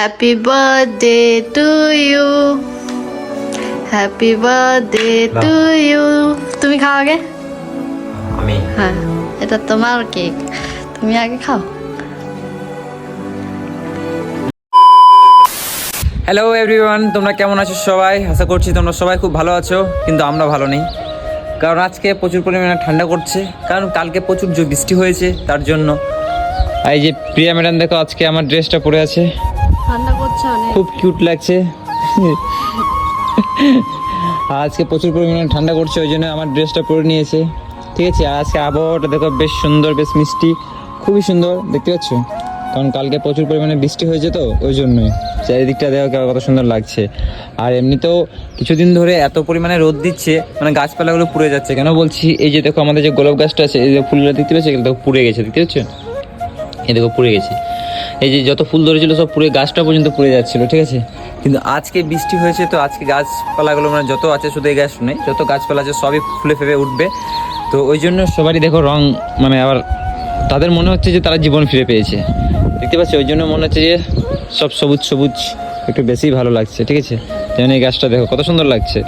Happy birthday to you, happy birthday to you. তুমি খাও আগে। আমি হ্যাঁ, এটা তোমার কেক, তুমি আগে খাও। হ্যালো এভরিওয়ান, তোমরা কেমন আছো সবাই? আশা করছি তোমরা সবাই খুব ভালো আছো, কিন্তু আমরা ভালো নেই। কারণ আজকে প্রচুর পরিমাণে ঠান্ডা করছে, কারণ কালকে প্রচুর যে বৃষ্টি হয়েছে তার জন্য। এই যে প্রিয়া ম্যাডাম দেখো, আজকে আমার ড্রেসটা পরে আছে, ঠান্ডা করছে অনেক, খুব কিউট লাগছে। আজকে প্রচুর পরিমাণে ঠান্ডা করছে, ওই জন্য আমার ড্রেসটা পরে নিয়েছে, ঠিক আছে। আর আজকে আবহাওয়াটা দেখো বেশ সুন্দর, বেশ মিষ্টি, খুবই সুন্দর দেখতে পাচ্ছ। কারণ কালকে প্রচুর পরিমাণে বৃষ্টি হয়েছে, তো ওই জন্যই চারিদিকটা দেখো কত সুন্দর লাগছে। আর এমনিতেও কিছুদিন ধরে এত পরিমাণে রোদ দিচ্ছে, মানে গাছপালাগুলো পুড়ে যাচ্ছে। কেন বলছি, এই যে দেখো আমাদের যে গোলাপ গাছটা আছে, এই যে ফুলগুলো দেখতে পাচ্ছি, এগুলো দেখো পুড়ে গেছে, দেখতে পাচ্ছ, এই দেখো পুড়ে গেছে। এই যে যত ফুল ধরেছিল সব পুরো গাছটা পর্যন্ত পুড়ে যাচ্ছিলো, ঠিক আছে। কিন্তু আজকে বৃষ্টি হয়েছে, তো আজকে গাছপালাগুলো মানে যত আছে, শুধু এই গাছ নেই, যত গাছপালা আছে সবই ফুলে ফেপে উঠবে। তো ওই জন্য সবারই দেখো রং, মানে আবার তাদের মনে হচ্ছে যে তারা জীবন ফিরে পেয়েছে, দেখতে পাচ্ছি। ওই জন্য মনে হচ্ছে যে সব সবুজ সবুজ একটু বেশি ভালো লাগছে, ঠিক আছে। যেমন এই গাছটা দেখো কত সুন্দর লাগছে।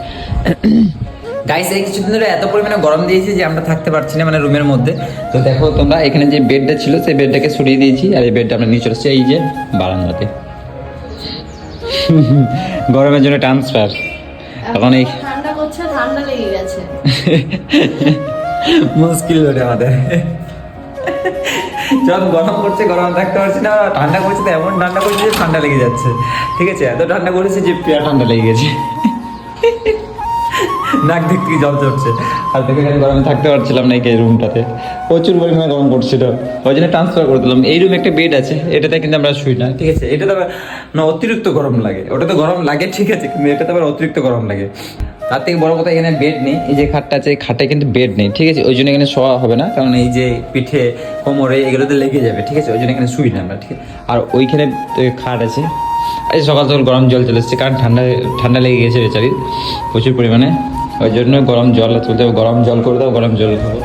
গাইস, এই কিছুদিন ধরে এত পরিমাণে গরম দিয়েছি যে আমরা থাকতে পারছি না, মানে রুমের মধ্যে। তো দেখো তোমরা, এখানে যে বেডটা ছিল সেই বেডটাকে সরিয়ে দিয়েছি, আর এই বেডটা আমরা নিয়ে চলে এসেছি এই যে বারান্দাতে। গরমের জন্য ট্রান্সফার। এখন এই ঠান্ডা করছে, ঠান্ডা লেগে গেছে, মুশকিল হয়ে আমাদের। যখন গরম করছে গরম থাকতে পারছি না, ঠান্ডা করছে তো এমন ঠান্ডা করছে যে ঠান্ডা লেগে যাচ্ছে, ঠিক আছে। এত ঠান্ডা করেছে যে পেয়া ঠান্ডা লেগে গেছে, নাক দিক থেকে জল চড়ছে। আর দেখে এখানে গরমে থাকতে পারছিলাম না, এই রুমটাতে প্রচুর পরিমাণে গরম করছিল, ওই জন্য ট্রান্সফার করে দিলাম। এই রুমে একটা বেড আছে, এটাতে কিন্তু আমরা শুই না, ঠিক আছে। এটা তো না অতিরিক্ত গরম লাগে, ওটা তো গরম লাগে ঠিক আছে, কিন্তু এটা তো আবার অতিরিক্ত গরম লাগে। তার থেকে বড় কথা, এখানে বেড নেই। এই যে খাটটা আছে, এই খাটে কিন্তু বেড নেই, ঠিক আছে। ওই জন্য এখানে শোয়া হবে না, কারণ এই যে পিঠে কোমরে এগুলোতে লেগে যাবে, ঠিক আছে। ওই জন্য এখানে শুই না আমরা, ঠিক আছে। আর ওইখানে খাট আছে। এই সকাল সকাল গরম জল চলে এসছে, কারণ ঠান্ডা লেগে গেছে বেচারি প্রচুর পরিমাণে, ওই জন্য গরম জল তুলতে হবে। গরম জল করে দাও, গরম জল খাবো।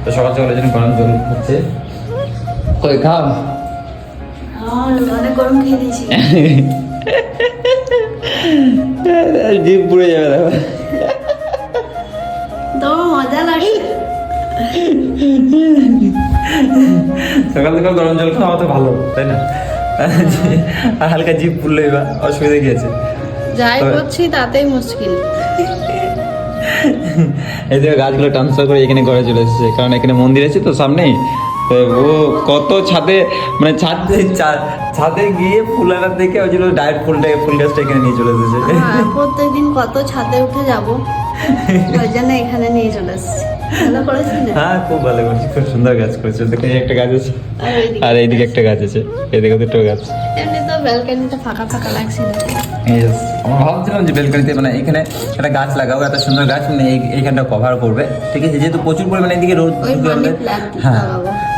তো সকাল সকাল ওই জন্য গরম জল হচ্ছে, কই খাও। অনেক গরম খেয়ে দিয়েছি, জিভ পুড়ে যাবে দেখো। তোমার মজা লাগছে। সকাল সকাল গরম জল খাওয়া তো ভালো, তাই না? আর হালকা জিভ পুড়লেই বা অসুবিধা কি আছে? যাই করছি তাতেই মুশকিল। এই যে গাছগুলো ট্রান্সফার করে এখানে ঘরে চলে এসেছে, কারণ এখানে মন্দির আছে তো সামনেই। তো ও কত ছাদে, মানে ছাদে গিয়ে ফুল আনার দেখে ওই জন্য ডাইরেক্ট ফুল গাছটা এখানে নিয়ে চলে এসেছে। প্রত্যেকদিন কত ছাদে উঠে যাব, ওই জন্য এখানে নিয়ে চলে এসেছি। ভালো করেছি না? হ্যাঁ, খুব ভালো করেছি, খুব সুন্দর গাছ করেছে। দেখে একটা গাছ আছে, আর এইদিকে একটা গাছ আছে, এদিকে দুটো গাছ। এমনি তো ব্যালকনিটা ফাঁকা ফাঁকা লাগছিল। আমরা ভাবছিলাম যে বেলকনিতে মানে এখানে একটা গাছ লাগাবো, এত সুন্দর গাছ, মানে এইখানটা কভার করবে, ঠিক আছে। যেহেতু প্রচুর পরিমাণে এদিকে রোদ ঢুকে যাবে, হ্যাঁ,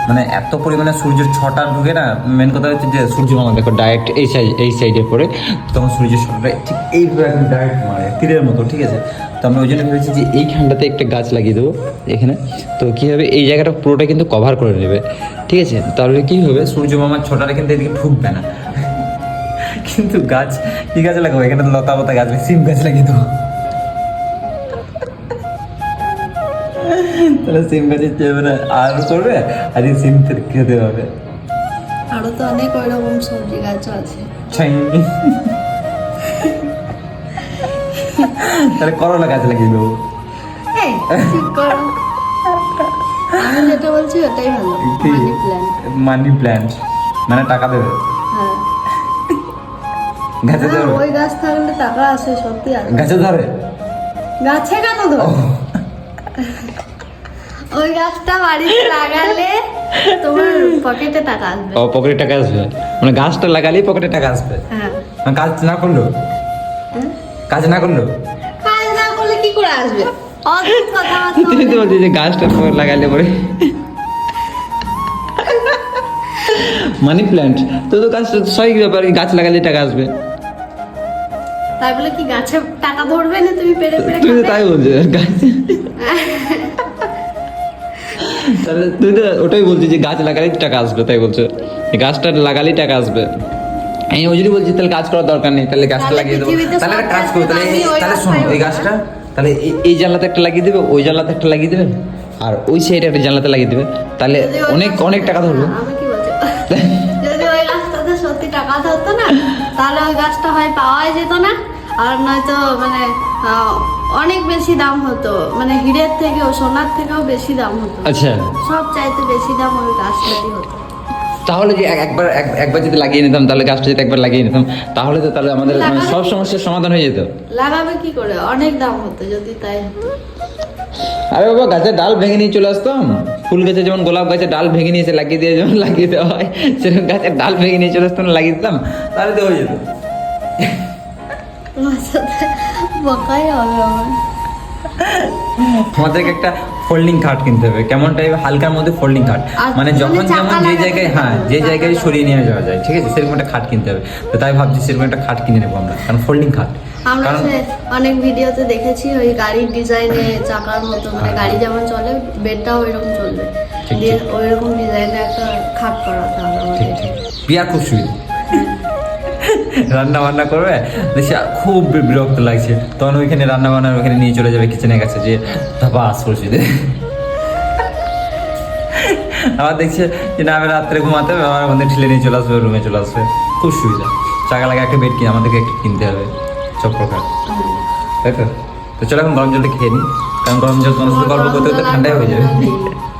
মানে এত পরিমাণে সূর্যের ছটা ঢুকে না। মেন কথা হচ্ছে যে সূর্য মামা দেখো ডাইরেক্ট এই সাইডে পড়ে, তখন সূর্যের ছটাটা ঠিক এইভাবে একদম ডাইরেক্ট মারে তীরের মতো, ঠিক আছে। তো আমরা ওই জন্য ভেবেছি যে এইখানটাতে একটা গাছ লাগিয়ে দেবো এখানে। তো কী হবে, এই জায়গাটা পুরোটা কিন্তু কভার করে নেবে, ঠিক আছে। তাহলে কী হবে, সূর্য মামার ছটাটা কিন্তু এদিকে ঢুকবে না। কিন্তু গাছ কি গাছ লাগাবো, এখানে তো লতা পাতা গাছ, সিম গাছ লাগিয়ে দেবো। তাহলে সিম গাছের মানে আরও করবে, আর এই সিম খেতে হবে। আরো তো অনেক ওই রকম সবজি গাছ আছে। তাহলে করলা গাছ লাগিয়ে দেবো। এই, ঠিক করো। আমি যেটা বলছি ওটাই ভালো, মানি প্ল্যান্ট। মানি প্ল্যান্ট মানে টাকা দেবে, হ্যাঁ, গাছে ধরে, ওই গাছ থাকলে টাকা আসে, সত্যি আসে। গাছে ধরে, গাছে কেন ধরে? ওই গাছটা বাড়িতে লাগালে তোমার পকেটে টাকা আসবে। ও, পকেটে টাকা আসবে, মানে গাছটা লাগালেই পকেটে টাকা আসবে। হ্যাঁ, কাজ না করলো, কাজ না করলো, কাজ না করলে কি করে আসবে? অদ্ভুত কথাবার্তা। তুমি তো বলছি যে গাছটা লাগালে পরে মানি প্ল্যান্ট, তো গাছটা সহি ব্যাপার, গাছ লাগালে টাকা আসবে। তাই বলে কি গাছে টাকা ধরবে না? তুমি পেরে পেরে তুমি তো খাবে। তাই বলছো, তাহলে তুই তো ওটাই বলছিস যে গাছ লাগালেই টাকা আসবে, তাই বলছো গাছটা লাগালেই টাকা আসবে। আমি ওই জন্য বলছি তাহলে কাজ করার দরকার নেই, তাহলে গাছটা তাহলে লাগিয়ে দেবো। পৃথিবীতে তাহলে একটা সব কাজ করো, গাছ তাহলে আমি ওই তাহলে শোনো, গাছটাই ওই গাছটা তাহলে এই জানলাতে একটা লাগিয়ে দেবে, ওই জানলাতে একটা লাগিয়ে দেবে, আর ওই সাইডে একটা জানলাতে লাগিয়ে দেবে, তাহলে যদি ওই অনেক গাছটাতে- অনেক টাকা ধরবে। আমি কি বলছি, যদি ওই গাছটাতে সত্যি টাকা ধরতো না, তাহলে ওই গাছটা হয় পাওয়াই যেত না, আর নয়তো মানে অনেক বেশি দাম হতো, মানে হীরের থেকেও সোনার থেকেও বেশি দাম হতো। আচ্ছা, সব চাইতে বেশি দাম ওই গাছটারই হতো। তাহলে যে একবার যদি লাগিয়ে নিতাম, তাহলে গাছটা যদি একবার লাগিয়ে নিতাম, তাহলে তো তাহলে আমাদের মানে সব সমস্যার সমাধান হয়ে যেত। লাগাবে কি করে, অনেক দাম হতো যদি তাই হতো। আরে বাবা, গাছের ডাল ভেঙে নিয়ে চলে আসতাম, ফুল গাছে যেমন গোলাপ গাছের ডাল ভেঙে নিয়ে এসে লাগিয়ে দিয়ে যেমন লাগিয়ে দেওয়া হয়, সেরকম গাছের ডাল ভেঙে নিয়ে চলে আসতাম, লাগিয়ে দিতাম, তাহলে তো হয়ে যেত। তোমার সাথে বকাই হবে আমার। আমাদেরকে একটা ফোল্ডিং খাট কিনতে হবে, কেমন টাইপ, হালকার মধ্যে ফোল্ডিং খাট, আর মানে যখন মানে চাকা যেমন যে লাগাতে জায়গায়, হবে, হ্যাঁ যে চাকা জায়গায় লাগাতে সরিয়ে নিয়ে যাওয়া যায়, ঠিক আছে, সেরকম একটা খাট কিনতে হবে। তো তাই ভাবছি সেরকম একটা খাট কিনে নেবো আমরা, কারণ ফোল্ডিং খাট, আমরা কারণ সে অনেক ভিডিওতে দেখেছি ওই গাড়ির ডিজাইনে চাকার মতো, মানে গাড়ি যেমন চলে বেডটাও ওইরকম চলবে, ঠিক, দিয়ে ওইরকম ডিজাইনে একটা খাট করাতে হবে ঠিক আমাদের। ঠিক, বিয়ার খুব সুবিধা। রান্না বান্না করবে, দেখছি খুব বিরক্ত লাগছে, তখন ওইখানে রান্না বান্নার ওইখানে নিয়ে চলে যাবে কিচেনের কাছে, যে ধাপাস করছি দে। আবার দেখছে যে না, আমি রাত্রে ঘুমাতে হবে, আমার আমাদের ঠেলে নিয়ে চলে আসবে, রুমে চলে আসবে, খুব সুবিধা। চাকা লাগা একটা বেড কিনে আমাদেরকে একটা কিনতে হবে, সব প্রকার, তাই তো। তো চলো এখন গরম জলটা খেয়ে নিই, কারণ গরম জল তোমার সাথে গল্প করতে করতে ঠান্ডাই হয়ে যাবে।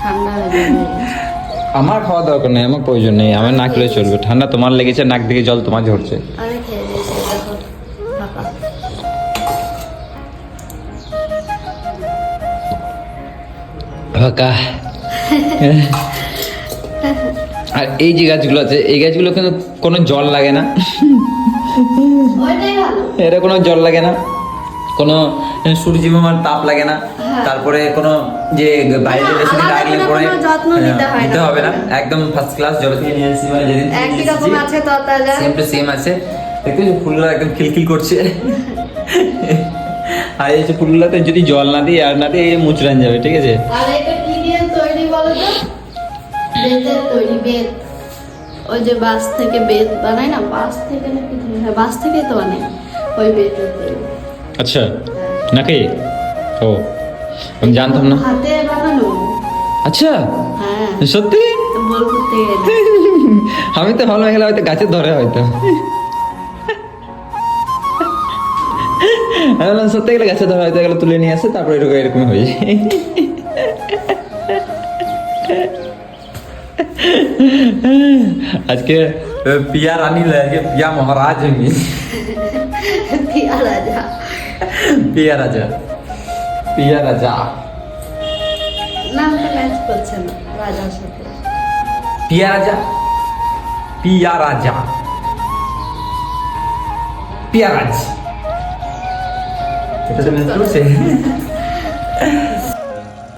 ঠান্ডা হয়ে যাবে। আমার খাওয়া দরকার নেই, আমার প্রয়োজন নেই, আমার না খেলে চলবে, ঠান্ডা তোমার লেগেছে, নাক দিকে জল তোমার ঝরছে। আরে খেয়ে দিয়েছি, দেখো ফাঁকা। ফাঁকা। আর এই যে গাছগুলো আছে, এই গাছগুলো কিন্তু কোনো জল লাগে না, ওইটাই ভালো। এরা কোনো জল লাগে না, কোনো সূর্যিমামার তাপ লাগে না, তারপরে কোনো যে বাইরে না, বেশি দিন আলাদা রাখলে করে পরে কোনো যত্ন নিতে হয় না। নিতে হবে না, একদম ফার্স্ট ক্লাস জল থেকে নিয়ে এসেছি, মানে যেদিন একই রকম আছে তরতাজা। সেম টু সেম আছে, দেখতে ফুলগুলো একদম খিলখিল করছে। আর এই যে ফুলগুলোতে যদি জল না দিই আর না দিই, মুচড়ান যাবে, ঠিক আছে। আর এটা কি দিয়ে তৈরি বলো তো? বেতের তৈরি, বেত। ওই যে বাঁশ থেকে বেত বানায় না, বাঁশ থেকে নাকি, হ্যাঁ বাঁশ থেকেই তো বানায় ওই বেতের তৈরি। আচ্ছা, নাকি? ও, আমি জানতাম না। হাতে বানানো। আচ্ছা, হ্যাঁ, সত্যি? তো বোলপুর থেকে এনে। আমি তো ভালো গেলে হয়তো গাছে ধরে হয়তো, আমি বললাম সত্যি গেলে গাছে ধরে হয়তো, গেলে তুলে নিয়ে আসে, তারপরে এরকম এরকম হয়ে যায়। আজকে পিয়া রানী লাগে, পিয়া মহারাজ আমি, পিয়া রাজা। পিয়া রাজা, পিয়া রাজা, নামটা ম্যাচ করছে না রাজার সাথে। পিয়া রাজা, পিয়া রাজা, পিয়া রাজ, এটা তো ম্যাচ করছে।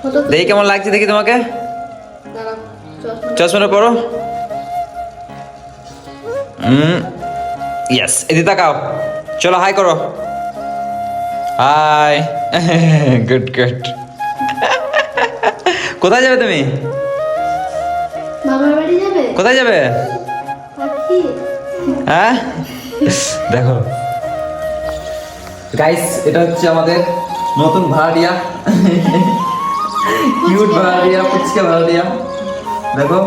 ফটো দেখি কেমন লাগছে, দেখি তোমাকে, দাঁড়াও, চশমা। চশমাটা পরো। ইয়েস, এদিকে তাকাও, চলো হাই করো, হাই। Good good. কোথায় যাবে তুমি? মামার বাড়ি যাবে? কোথায় যাবে? পাখি। হ্যাঁ, দেখো গাইস, এটা হচ্ছে আমাদের নতুন ভাড়াটিয়া, কিউট ভাড়াটিয়া, পুচকে ভাড়াটিয়া। দেখো,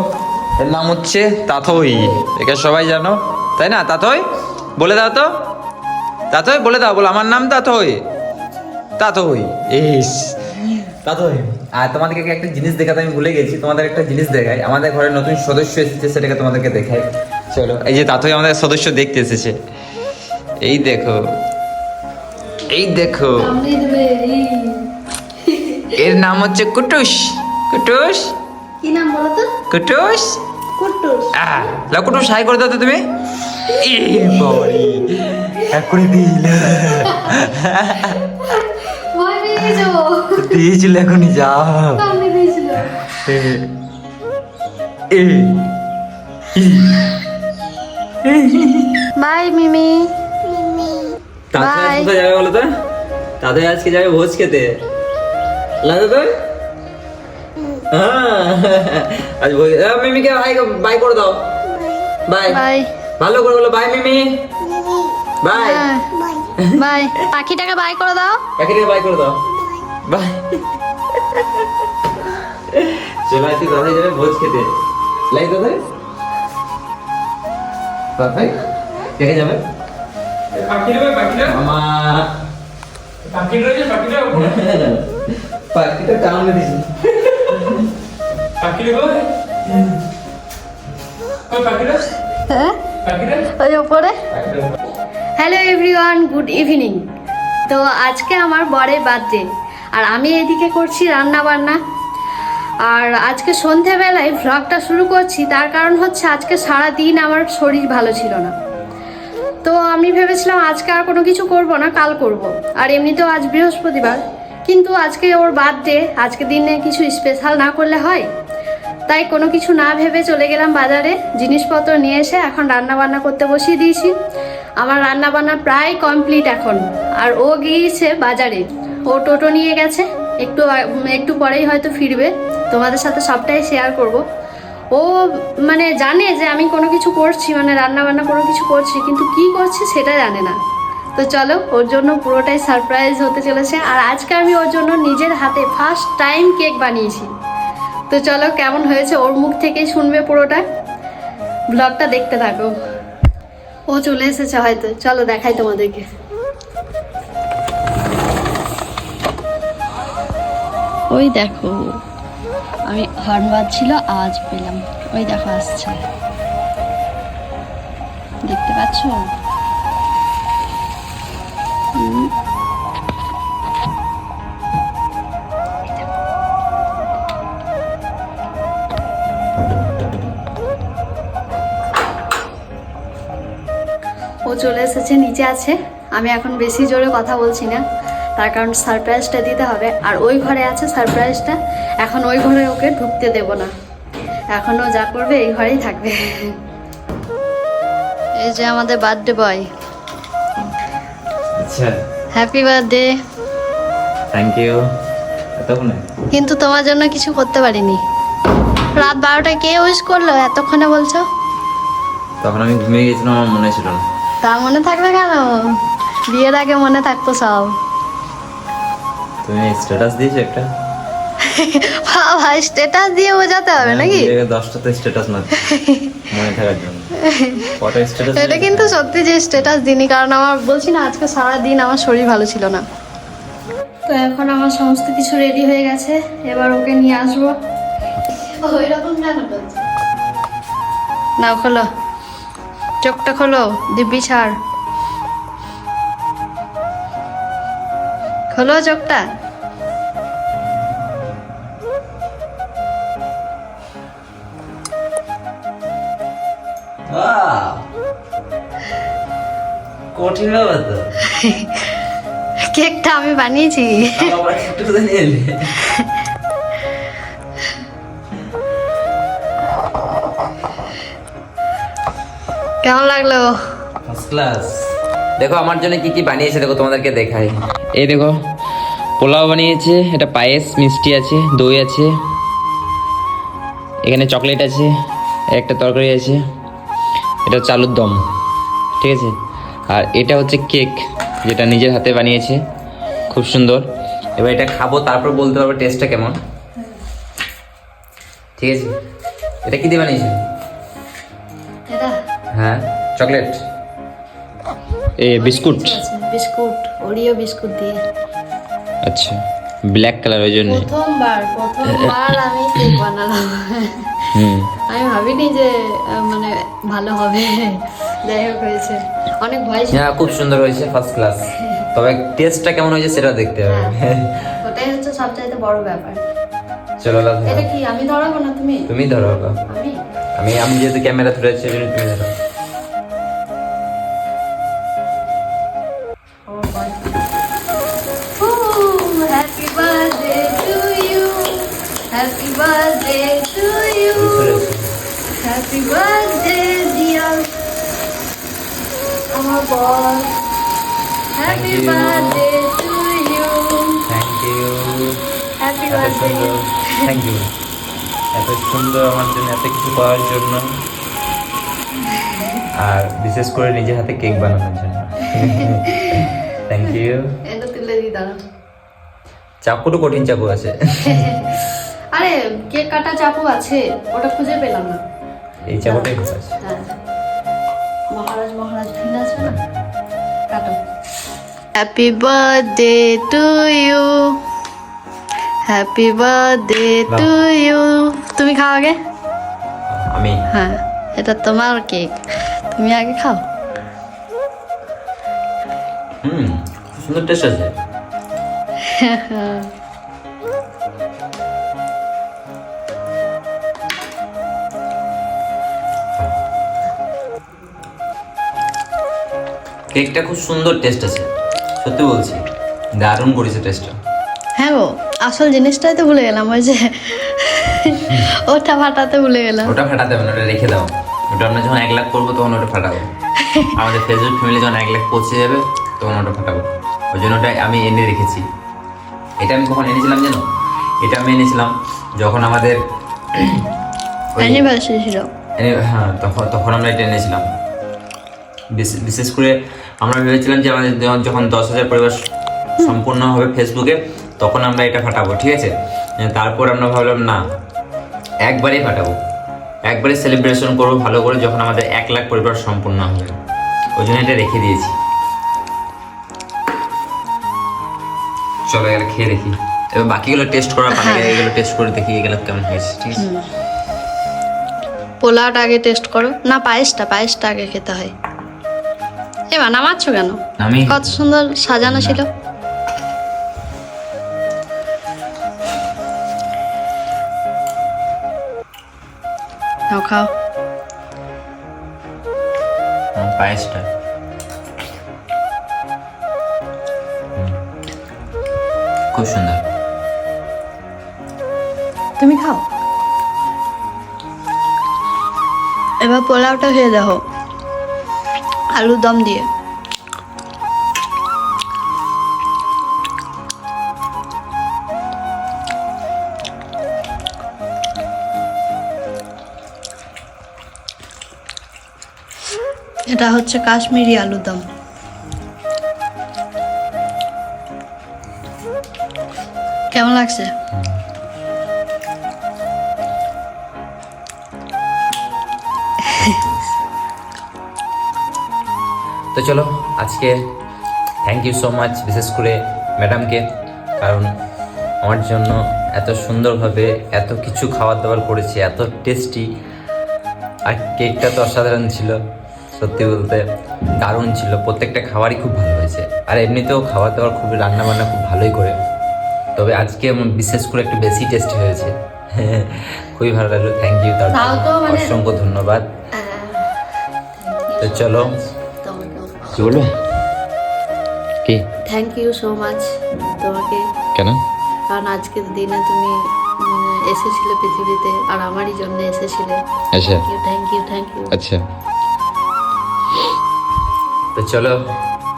এর নাম হচ্ছে তাথই, একে সবাই জানো তাই না? তাথই বলে দাও তো, তাথই বলে দাও, বলো আমার নাম তাথই, তাথই, ইস তাথই। আর তোমাদেরকে একটা জিনিস দেখাতে আমি ভুলে গেছি, তোমাদের একটা জিনিস দেখাই, আমাদের ঘরে নতুন সদস্য এসেছে, সেটাকে তোমাদেরকে দেখাই। চলো, এই যে তাথই আমাদের সদস্য দেখতে এসেছে, এই দেখো, এই দেখো, কামড়ে দেবে, এই। এর নাম হচ্ছে কুটুস, কুটুস, কি নাম বলো তো? কুটুস। কুট্টুস। লাও কুটুস, হাই করে দাও তো তুমি। এ বাবারে, এক করে দিল, ভয় পেয়ে গেছো? দিয়েছিল, এখনই যাও। কামড়ে দিয়েছিল। এ, এ, ই। বাই মিমি। তাতে আজ Bye. কোথায় যাবে বলো তো? তাতে আজকে যাবে ভোজ খেতে, লাগে তো? হ্যাঁ, আজ ভোজ, মিমিকে হাই বাই করে দাও, বাই বাই। ভালো করে বলো বাই মিমি, বাই। বাই, পাখিটাকে বাই করে দাও। পাখিটাকে বাই করে দাও, বাই। চলো আজকে কোথায় যাবে ভোজ খেতে? লাই কোথায়? কোথায়? কে যাবে? মামা পাখিটা কামড়ে দিছে। হ্যাঁ, ওই উপরে। Hello everyone, good evening. তো আজকে আমার বরের বার্থডে, আর আমি এদিকে করছি রান্না বান্না। আর আজকে সন্ধেবেলায় ভ্লগটা শুরু করছি, তার কারণ হচ্ছে আজকে সারা দিন আমার শরীর ভালো ছিল না। তো আমি ভেবেছিলাম আজকে আর কোনো কিছু করব না, কাল করব। আর এমনিতেও আজ বৃহস্পতিবার, কিন্তু আজকে ওর বার্থডে, আজকে দিনে কিছু স্পেশাল না করলে হয়। তাই কোনো কিছু না ভেবে চলে গেলাম বাজারে, জিনিসপত্র নিয়ে এসে এখন রান্না বান্না করতে বসিয়ে দিয়েছি। আমার রান্না বান্না প্রায় কমপ্লিট এখন। আর ও গিয়েছে বাজারে, ও টোটো নিয়ে গেছে, একটু পরেই হয়তো ফিরবে। তোমাদের সাথে সবটাই শেয়ার করব। ও মানে জানে যে আমি কোনো কিছু করছি, মানে রান্না বান্না কোনো কিছু করছি, কিন্তু কি করছি সেটা জানে না। তো চলো, ওর জন্য পুরোটাই সারপ্রাইজ হতে চলেছে। আর আজকে আমি ওর জন্য নিজের হাতে ফার্স্ট টাইম কেক বানিয়েছি। তো চলো, কেমন হয়েছে ওর মুখ থেকেই শুনবে পুরোটা, ব্লগটা দেখতে থাকো। ও চলে এসেছে হয়তো, চলো দেখাই তোমাদেরকে। ওই দেখো, আমি হর্ন বাজছিল, আওয়াজ পেলাম, ওই দেখো আসছে, দেখতে পাচ্ছ? ও চলে এসেছে, নিচে আছে। আমি এখন বেশি জোরে কথা বলছি না, তার কারণ সারপ্রাইজটা দিতে হবে। আর ওই ঘরে আছে সারপ্রাইজটা, এখন ওই ঘরে ওকে ঢুকতে দেব না। এখনও যা করবে এই ঘরেই থাকবে। এই যে আমাদের বার্থডে বয়। আচ্ছা, হ্যাপি বার্থডে। Thank you. এতক্ষণে কিন্তু তোমার জন্য কিছু করতে পারিনি। রাত 12টায় কে উইশ করলো এতক্ষণে বলছো? তখন আমি ঘুমিয়ে গেছিলাম, আমার মনে ছিল না। তা মনে থাকবে কেন? বিয়ের আগে মনে থাকতো সব। তুমি স্ট্যাটাস দিয়েছো একটা? ভাই, স্ট্যাটাস দিয়ে বোঝাতে হবে নাকি? 10টাতে স্ট্যাটাস না মনে থাকার জন্য কটা স্ট্যাটাস? এটা কিন্তু সত্যি যে স্ট্যাটাস দিনি, কারণ আমার বলছি না আজকে সারা দিন আমার শরীর ভালো ছিল না। তো এখন আমার সমস্ত কিছু রেডি হয়ে গেছে, এবার ওকে নিয়ে আসবো। ওইরকম কেন বলছো? নাও খোলো, চোখটা খোলো, দিব্যি ছাড়, খোলো চোখটা। কঠিন ব্যাপার তো। কেকটা আমি বানিয়েছি। আবার একটু তো নিয়ে এলে। কেমন লাগলো? First class. দেখো আমার জন্য কি কি বানিয়েছে, দেখো তোমাদেরকে দেখাই। এই দেখো, পোলাও বানিয়েছে, এটা পায়েস, মিষ্টি আছে, দই আছে, এখানে চকলেট আছে, একটা তরকারি আছে, এটা হচ্ছে আলুর দম, ঠিক আছে। আর এটা হচ্ছে কেক, যেটা নিজের হাতে বানিয়েছে, খুব সুন্দর। এবার এটা খাবো, তারপর বলতে পারবো টেস্টটা কেমন, ঠিক আছে। এটা কি দিয়ে বানিয়েছে? এটা হ্যাঁ, চকলেট, এ বিস্কুট, বিস্কুট, ওরিও বিস্কুট দিয়ে। আচ্ছা, ব্ল্যাক কালার, ওই জন্য। প্রথমবার আমি কেক বানালাম। আমি ভাবিনি যে মানে ভালো হবে, যাই হোক হয়েছে, অনেক ভয় ছিল। হ্যাঁ, খুব সুন্দর হয়েছে, ফার্স্ট ক্লাস। তবে টেস্টটা কেমন হয়েছে সেটা দেখতে হবে। ওটাই হচ্ছে সবচাইতে বড় ব্যাপার। চলো এটা কি আমি ধরাবো না তুমি? তুমি ধরো বাবা। আমি যেহেতু ক্যামেরা ধরেছি, তুমি ধরো। Happy birthday to you, happy birthday to you, happy birthday dear আমার বর, happy birthday to you, thank you, happy এত বার্থডে। সুন্দর, থ্যাংক ইউ, এত সুন্দর আমার জন্য এত কিছু পাওয়ার জন্য। আর বিশেষ করে নিজের হাতে কেক বানানোর জন্য। Thank you. এটা তুলে দিই দাঁড়া। চাকুটা কঠিন চাকু আছে। আরে কেক কাটা চাকু আছে, ওটা খুঁজে পেলাম না। এই চাকুটাই ভালো আছে। হ্যাঁ, মহারাজ ঠিক আছে না, কাটো। Happy birthday to you, happy birthday to you. তুমি খাও আগে। আমি হ্যাঁ, এটা তোমার কেক, তুমি আগে খাও। খুব সুন্দর টেস্ট আছে। কেকটা খুব সুন্দর টেস্ট আছে, সত্যি বলছি, দারুণ করেছে টেস্টটা। হ্যাঁ গো, আসল জিনিসটাই তো ভুলে গেলাম, ওই যে ওটা ফাটাতে ভুলে গেলাম। ওটা ফাটাতে হবে না, ওটা রেখে দাও। ওটা আমরা যখন 1 লাখ করবো তখন ওটা ফাটাবো। আমাদের ফেসবুক ফ্যামিলি যখন 1 লাখ পৌঁছে যাবে তখন ওটা ফাটাবো। ওই জন্য ওটা আমি এনে রেখেছি। এটা আমি কখন এনেছিলাম জানো? এটা আমি এনেছিলাম যখন আমাদের অ্যানিভার্সারি ছিল। হ্যাঁ, তখন আমরা এটা এনেছিলাম। বিশেষ করে আমরা ভেবেছিলাম যে আমাদের যখন 10,000 পরিবার সম্পূর্ণ হবে ফেসবুকে, তখন আমরা এটা ফাটাবো, ঠিক আছে। তারপর আমরা ভাবলাম না, একবারেই ফাটাবো, একবারে সেলিব্রেশন করবো ভালো করে যখন আমাদের 1 লাখ পরিবার সম্পূর্ণ হবে। ওই জন্য এটা রেখে দিয়েছি। চলো এগুলো খেয়ে দেখি, এবার বাকিগুলো টেস্ট করার পানি, এগুলো টেস্ট করে দেখি এগুলো কেমন হয়েছে, ঠিক আছে। পোলাওটা আগে টেস্ট করো না, পায়েসটা আগে খেতে হয়। এবার নামাচ্ছ কেন? আমি কত সুন্দর সাজানো ছিল। খাও খাও। পায়েসটা খুব সুন্দর। তুমি খাও। এবার পোলাওটা খেয়ে দেখো, আলুর দম দিয়ে। এটা হচ্ছে কাশ্মীরি আলুর দম। কেমন লাগছে? তো চলো আজকে থ্যাংক ইউ সো মাচ বিশেষ করে ম্যাডামকে, কারণ আমার জন্য এত সুন্দরভাবে এত কিছু খাবার দাবার করেছে, এত টেস্টি। আর কেকটা তো অসাধারণ ছিল, সত্যি বলতে দারুণ ছিল। প্রত্যেকটা খাবারই খুব ভালো হয়েছে, আর এমনিতেও খাবার দাবার খুবই রান্না বান্না খুব ভালোই করে। তবে আজকে বিশেষ করে একটু বেশি টেস্টি হয়েছে। খুবই ভালো লাগলো, থ্যাংক ইউ, তার জন্য অসংখ্য ধন্যবাদ। তো চলো, কি বলবো, কি থ্যাংক ইউ সো মাচ তোমাকে, কেন? কারণ আজকের দিনে তুমি এসেছিলে পৃথিবীতে, আর আমারই জন্য এসেছিলে। আচ্ছা, থ্যাংক ইউ। আচ্ছা, তো চলো,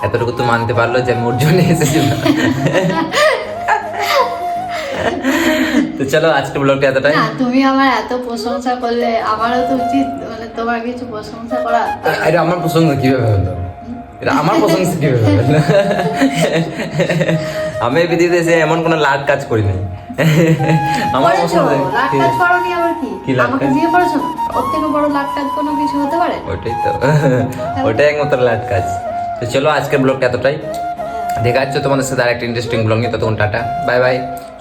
এতটুকু তো মানতে পারলো যে আমি ওর জন্য এসেছিলাম। তো চলো আজকে ব্লগটা এতটাই। না, তুমি আমার এত প্রশংসা করলে, আমারও তো উচিত মানে তোমার কিছু প্রশংসা করা। এটা আমার প্রশংসা কিভাবে হলো? এটা আমার প্রশংসা কিভাবে হলো? আমি পৃথিবীতে এসে এমন কোনো লাট কাজ করিনি। আমার প্রশংসা লাখ কাজ করনি আবার কি? কি লাখ আমাকে কাজ? বিয়ে করেছো না, ওর থেকে বড় লাখ কাজ কোনো কিছু হতে পারে? ওটাই তো, ওটাই একমাত্র লাট কাজ। তো চলো আজকের ব্লগটা এতটাই। দেখা যাচ্ছে তোমাদের সাথে আরেকটা ইন্টারেস্টিং ব্লগ নিয়ে। ততক্ষণ টাটা, বাই বাই।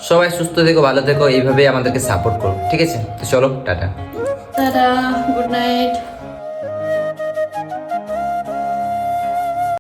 সবাই সুস্থ থেকো, ভালো থেকো, এইভাবেই আমাদেরকে সাপোর্ট করো, ঠিক আছে। তো চলো টাটা, গুড নাইট।